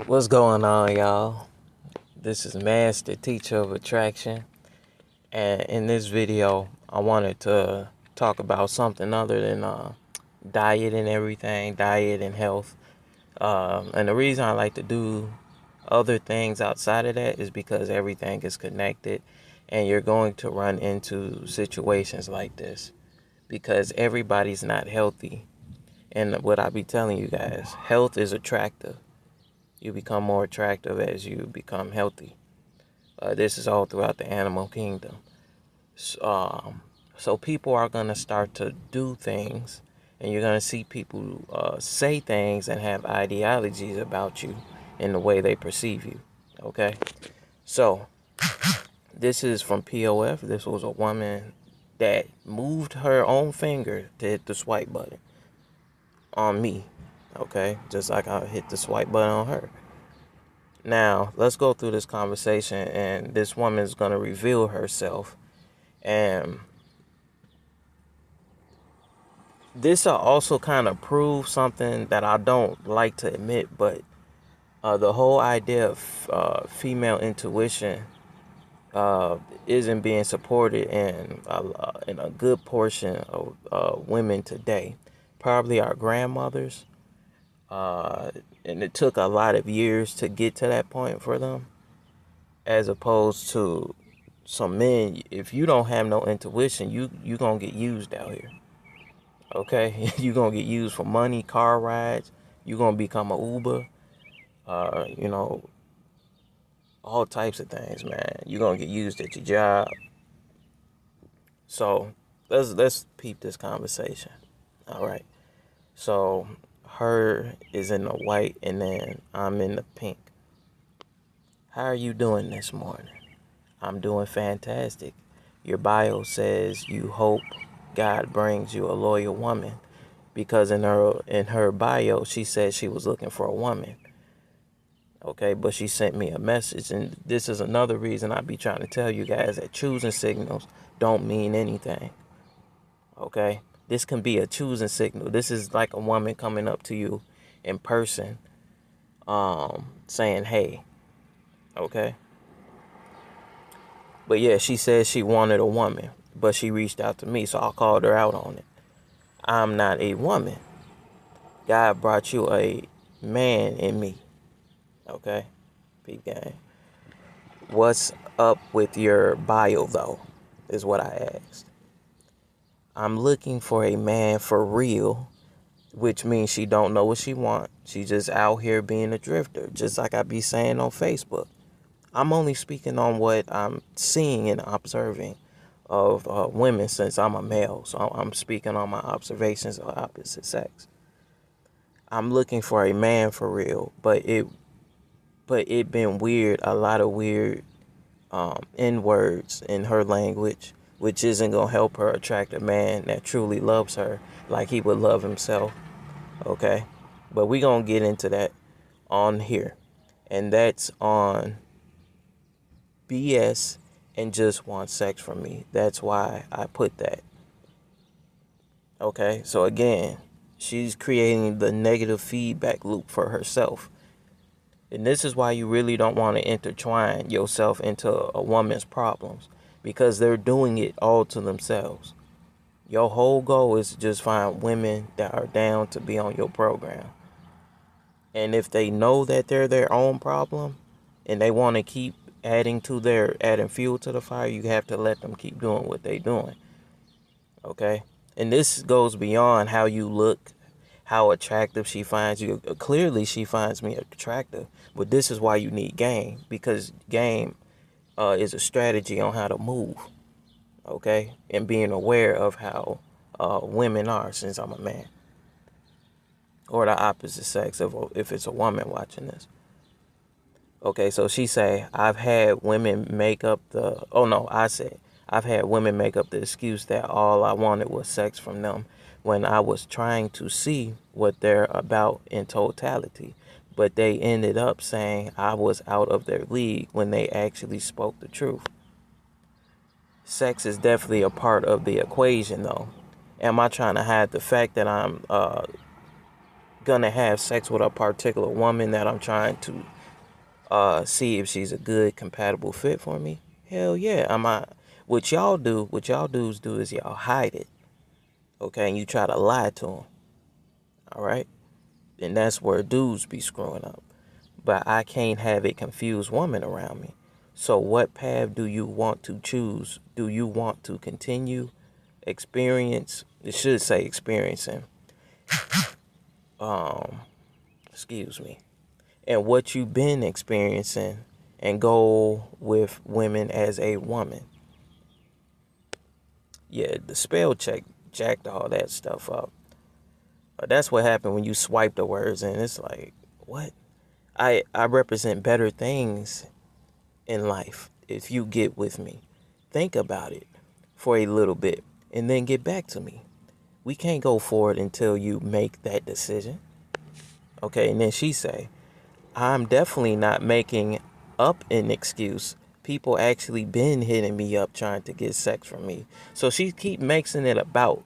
What's going on, y'all? This is Master Teacher of Attraction, and in this video, I wanted to talk about something other than diet and everything, diet and health. And the reason I like to do other things outside of that is because everything is connected, and you're going to run into situations like this because everybody's not healthy. And what I be telling you guys, health is attractive. You become more attractive as you become healthy. This is all throughout the animal kingdom. So people are going to start to do things, and you're going to see people say things and have ideologies about you in the way they perceive you. Okay? So this is from POF. This was a woman that moved her own finger to hit the swipe button on me. Okay? Just like I hit the swipe button on her. Now, let's go through this conversation, and this woman is going to reveal herself. And this will also kind of prove something that I don't like to admit, but the whole idea of female intuition isn't being supported in a good portion of women today. Probably our grandmothers, and it took a lot of years to get to that point for them, as opposed to some men. If you don't have no intuition, you gonna get used out here. Okay, you gonna get used for money, car rides. You gonna become a Uber. You know, all types of things, man. You gonna get used at your job. So let's peep this conversation. All right. So her is in the white, and then I'm in the pink. How are you doing this morning? I'm doing fantastic. Your bio says you hope God brings you a loyal woman, because in her bio she said she was looking for a woman. Okay, but she sent me a message, and this is another reason I be trying to tell you guys that choosing signals don't mean anything. Okay, this can be a choosing signal. This is like a woman coming up to you in person, saying, "Hey," okay. But yeah, she said she wanted a woman, but she reached out to me, so I called her out on it. I'm not a woman. God brought you a man in me. Okay? Peep gang. What's up with your bio, though? Is what I asked. I'm looking for a man for real, which means she don't know what she want. She just out here being a drifter, just like I be saying on Facebook. I'm only speaking on what I'm seeing and observing of women, since I'm a male. So I'm speaking on my observations of opposite sex. I'm looking for a man for real, but it been weird, a lot of weird N words in her language, which isn't gonna help her attract a man that truly loves her like he would love himself. Okay, but we gonna get into that on here, and that's on BS and just want sex from me. That's why I put that. Okay, so again, she's creating the negative feedback loop for herself. And this is why you really don't want to intertwine yourself into a woman's problems, because they're doing it all to themselves. Your whole goal is to just find women that are down to be on your program. And if they know that they're their own problem and they want to keep adding fuel to the fire, you have to let them keep doing what they're doing. Okay? And this goes beyond how you look, how attractive she finds you. Clearly, she finds me attractive, but this is why you need game, because game is a strategy on how to move, okay, and being aware of how women are, since I'm a man, or the opposite sex if it's a woman watching this. Okay, so she say, I've had women make up the, oh no, I said, I've had women make up the excuse that all I wanted was sex from them, when I was trying to see what they're about in totality. But they ended up saying I was out of their league when they actually spoke the truth. Sex is definitely a part of the equation, though. Am I trying to hide the fact that I'm gonna have sex with a particular woman that I'm trying to see if she's a good compatible fit for me? Hell yeah. What y'all dudes do is y'all hide it, okay? And you try to lie to them, all right? And that's where dudes be screwing up. But I can't have a confused woman around me. So what path do you want to choose? Do you want to continue it should say experiencing, um, excuse me, and what you've been experiencing and go with women as a woman? Yeah, the spell check jacked all that stuff up. That's what happened when you swipe the words and it's like, what? I represent better things in life if you get with me. Think about it for a little bit and then get back to me. We can't go forward until you make that decision. Okay, and then she say, I'm definitely not making up an excuse. People actually been hitting me up trying to get sex from me. So she keep making it about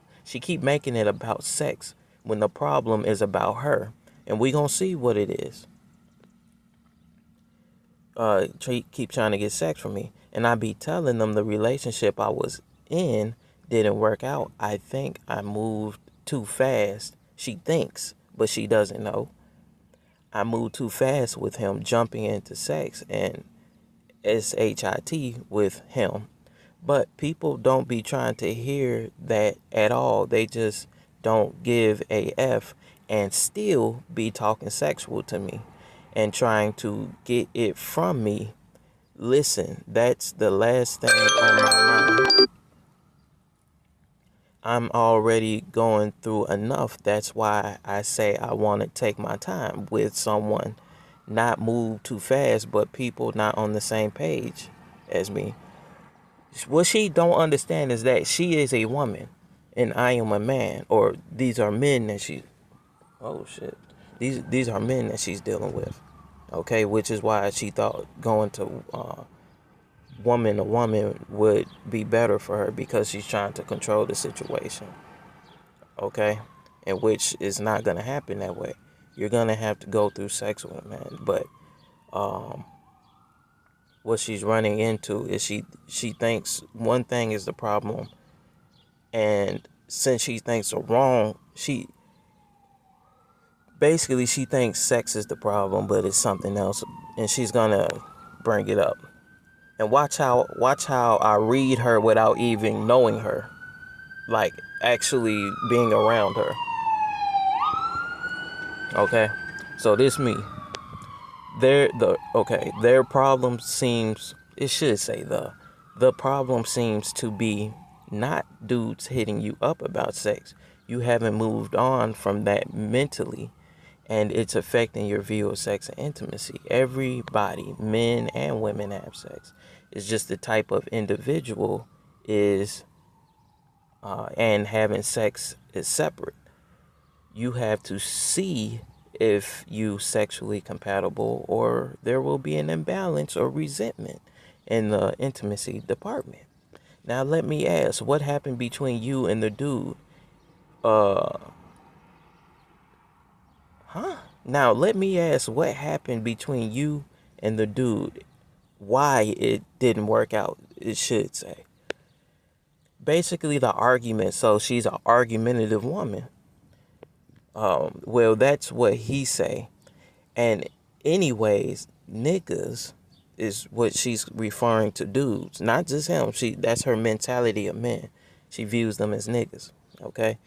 sex when the problem is about her. And we gonna see what it is. Keep trying to get sex from me. And I be telling them the relationship I was in didn't work out. I think I moved too fast. She thinks, but she doesn't know. I moved too fast with him jumping into sex and SHIT with him. But people don't be trying to hear that at all. They just don't give a F and still be talking sexual to me and trying to get it from me. Listen, that's the last thing on my mind. I'm already going through enough. That's why I say I want to take my time with someone, not move too fast, but people not on the same page as me. What she don't understand is that she is a woman and I am a man, or these are men that oh shit. These are men that she's dealing with. Okay, which is why she thought going to woman to woman would be better for her because she's trying to control the situation. Okay, and which is not gonna happen that way. You're gonna have to go through sex with a man, but um, what she's running into is she thinks one thing is the problem, and since she thinks are wrong, she thinks sex is the problem, but it's something else, and she's gonna bring it up. And watch how I read her without even knowing her, like actually being around her. Okay, so this me. Their problem seems, it should say the problem seems to be not dudes hitting you up about sex. You haven't moved on from that mentally, and it's affecting your view of sex and intimacy. Everybody, men and women, have sex. It's just the type of individual is and having sex is separate. You have to see if you sexually compatible or there will be an imbalance or resentment in the intimacy department. Now let me ask, what happened between you and the dude? Uh Now let me ask, what happened between you and the dude? Why it didn't work out, it should say. Basically the argument, so she's an argumentative woman. Well, that's what he say. And anyways, niggas is what she's referring to dudes, not just him. That's her mentality of men. She views them as niggas. Okay,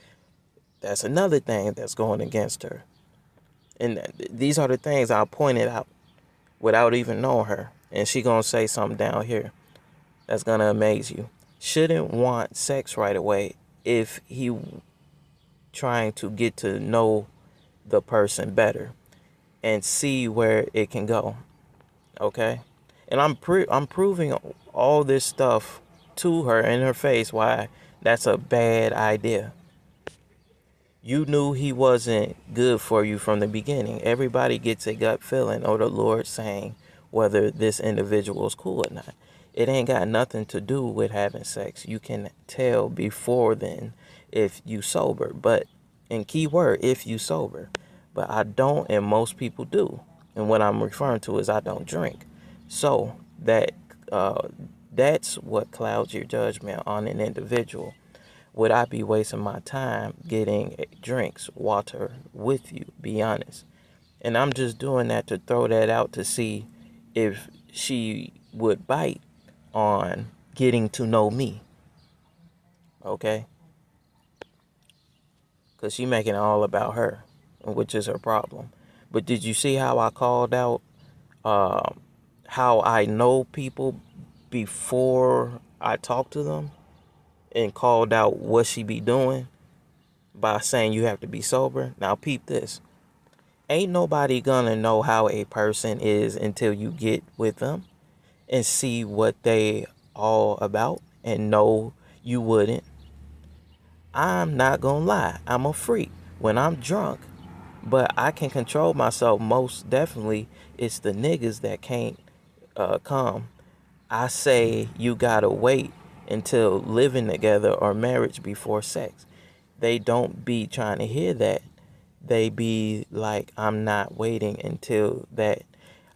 that's another thing that's going against her. And these are the things I pointed out without even knowing her. And she gonna say something down here that's gonna amaze you. Shouldn't want sex right away if he trying to get to know the person better and see where it can go. Okay, and I'm proving all this stuff to her in her face why that's a bad idea. You knew he wasn't good for you from the beginning. Everybody gets a gut feeling or the Lord saying whether this individual is cool or not. It ain't got nothing to do with having sex. You can tell before then if you sober, but in key word, if you sober. but I don't, and most people do. And what I'm referring to is I don't drink. So uh, that's what clouds your judgment on an individual. Would I be wasting my time getting drinks, water with you? Be honest. And I'm just doing that to throw that out to see if she would bite on getting to know me. Okay? Because she making it all about her, which is her problem. But did you see how I called out uh, how I know people before I talk to them, and called out what she be doing by saying you have to be sober? Now peep this. Ain't nobody gonna know how a person is until you get with them and see what they all about, and know you wouldn't. I'm not gonna lie, I'm a freak when I'm drunk, but I can control myself. Most definitely, it's the niggas that can't come. I say you gotta wait until living together or marriage before sex. They don't be trying to hear that. They be like, I'm not waiting until that.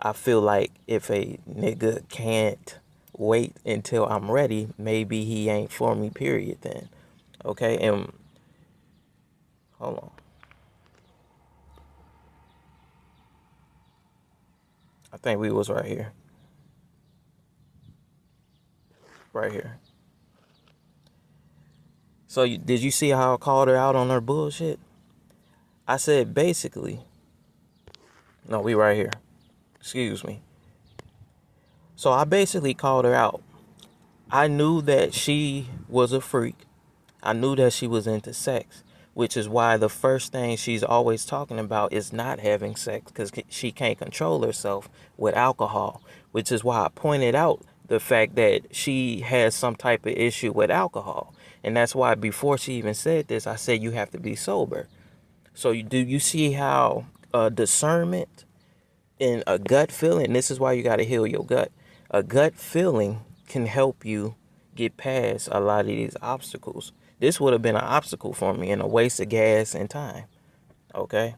I feel like if a nigga can't wait until I'm ready, maybe he ain't for me, period, then. Okay, and hold on. I think we was right here. Right here. So did you see how I called her out on her bullshit? I said basically, no, we right here. Excuse me. So I basically called her out. I knew that she was a freak. I knew that she was into sex, which is why the first thing she's always talking about is not having sex, because she can't control herself with alcohol, which is why I pointed out the fact that she has some type of issue with alcohol. And that's why before she even said this, I said you have to be sober. So do you see how discernment and a gut feeling, this is why you got to heal your gut. A gut feeling can help you get past a lot of these obstacles. This would have been an obstacle for me and a waste of gas and time. Okay?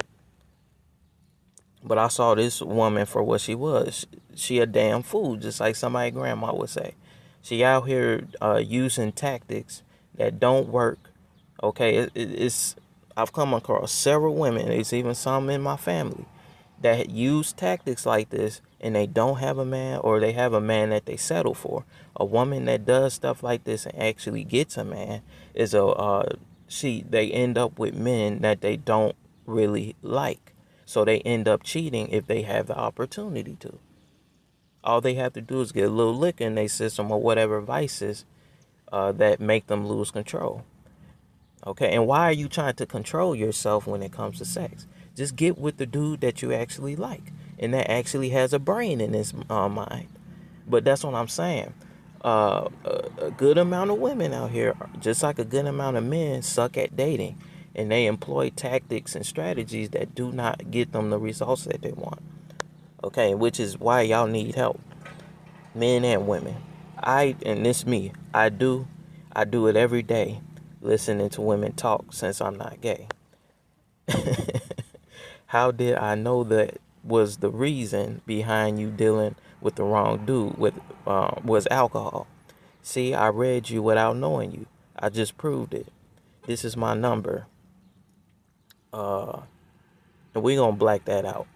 But I saw this woman for what she was. She a damn fool, just like somebody grandma would say. She out here using tactics that don't work. Okay, it's I've come across several women. There's even some in my family that use tactics like this, and they don't have a man, or they have a man that they settle for. A woman that does stuff like this and actually gets a man is they end up with men that they don't really like. So they end up cheating if they have the opportunity to. All they have to do is get a little liquor in their system or whatever vices that make them lose control. Okay, and why are you trying to control yourself when it comes to sex? Just get with the dude that you actually like and that actually has a brain in his mind. But that's what I'm saying. A good amount of women out here, just like a good amount of men, suck at dating, and they employ tactics and strategies that do not get them the results that they want. Okay, which is why y'all need help, men and women. And this me, I do it every day, listening to women talk since I'm not gay. How did I know that was the reason behind you dealing with the wrong dude with was alcohol? See, I read you without knowing you. I just proved it. This is my number. And we gonna black that out.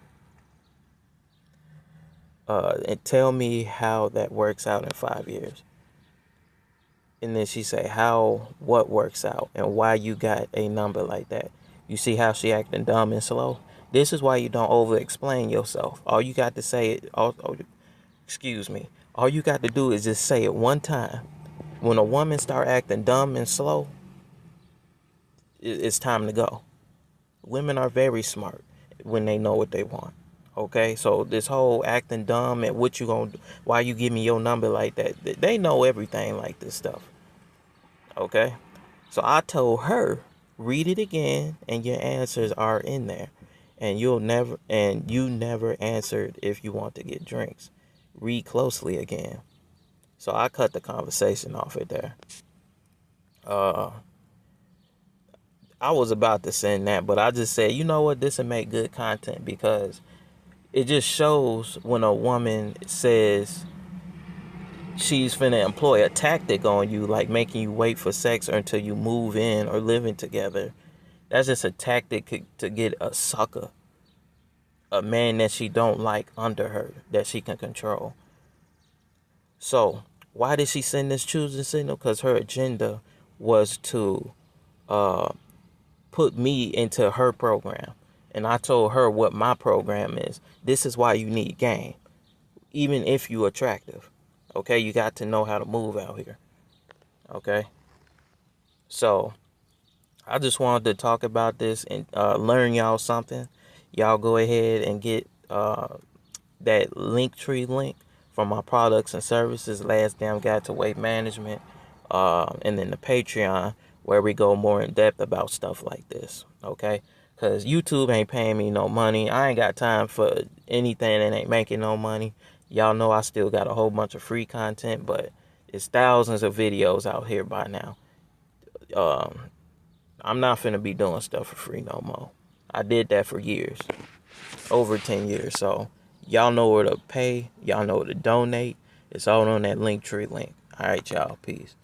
And tell me how that works out in 5 years. And then she say, what works out and why you got a number like that. You see how she acting dumb and slow? This is why you don't over explain yourself. All you got to say, excuse me, all you got to do is just say it one time. When a woman start acting dumb and slow, it's time to go. Women are very smart when they know what they want. Okay, so this whole acting dumb and what you gonna do, why you give me your number like that, they know everything like this stuff. Okay, so I told her, read it again and your answers are in there, and you never answered if you want to get drinks. Read closely again. So I cut the conversation off it there. uh I was about to send that, but I just said, you know what, this will make good content because it just shows when a woman says she's finna employ a tactic on you, like making you wait for sex or until you move in or living together. That's just a tactic to get a sucker, a man that she don't like under her, that she can control. So why did she send this choosing signal? Because her agenda was to put me into her program. And I told her what my program is. This is why you need game. Even if you attractive. Okay, you got to know how to move out here. Okay. So I just wanted to talk about this and learn y'all something. Y'all go ahead and get that Linktree link for my products and services, Last Damn Guide to Weight Management, and then the Patreon where we go more in depth about stuff like this. Okay, because YouTube ain't paying me no money. I ain't got time for anything that ain't making no money. Y'all know I still got a whole bunch of free content, but it's thousands of videos out here by now. I'm not finna be doing stuff for free no more. I did that for years, over 10 years. So y'all know where to pay. Y'all know where to donate. It's all on that Linktree link. All right, y'all. Peace.